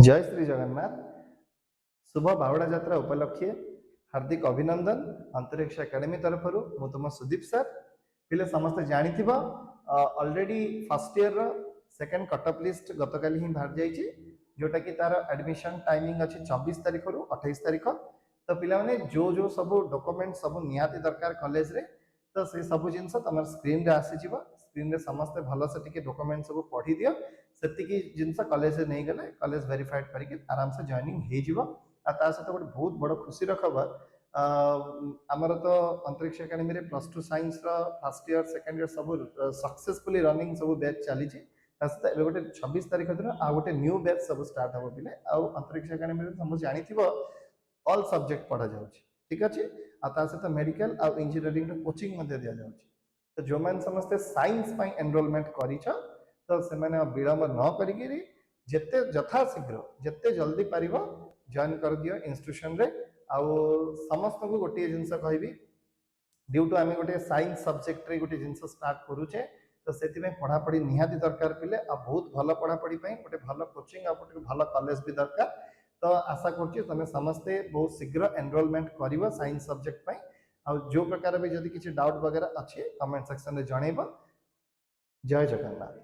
जय श्री जगन्नाथ। शुभ बाहुड़ा यात्रा उपलक्षे हार्दिक अभिनंदन अंतरिक्ष एकेडमी तरफ मु तुम सुदीप सर पिले समस्त जानी already first year second cutoff list गतकाली ही बाहर जाइए जोटा कि तार एडमिशन टाइमिंग अच्छी 24 तारीख रु 28 तारीख। तो पिला जो जो सब डॉक्यूमेंट सब निहाती दरकार कॉलेज रे तो से सब जिनस तुम स्क्रीन रे आसीज स्क्रीन रे समस्ते भलसे टिके डॉक्यूमेंट सब पढ़ी दियो से जिनस कॉलेज रे नहीं गले कॉलेज वेरीफाइड करके आराम से जॉइनिंग हो सहित गोटे बहुत बड़ खुशी खबर आमर तो अंतरिक्ष academy plus two science first year second year सब सक्सेसफुली रनिंग सब बैच चली गोटे 26 तारीख दिन आ गोटे न्यू बैच सब स्टार्ट हम पे अंतरिक्ष एकेडमी तुम जानी ऑल सब्जेक्ट पढ़ा जाऊँ ठीक अच्छे सहित मेडिकल आ इंजीनियरिंग कोचिंग दि जाऊँ। तो जो मैंने समस्ते साइंस एनरोलमेंट कर तो से विलंब न करी जेते यथाशीघ्र जेते जल्दी पार जॉइन कर दियो इंस्टीट्यूशन रे आउ समस्त को गोटे जिनस कहबी ड्यू टू आम गोटे साइंस सब्जेक्ट रे गोटे जिनस स्टार्ट करूचे तो से पढ़ापढ़ी निहाती दरकार पिले आ बहुत भल पढ़ापढ़ी गोटे भल कोचिंग आ गोटे भल कॉलेज भी दरकार। तो आशा करुँच तुम समस्ते बहुत शीघ्र एनरोलमेंट कर साइंस सब्जेक्ट आ जो प्रकार भी जदि किसी डाउट वगैरह अच्छे कमेंट सेक्शन में जनइब। जय जगन्नाथ।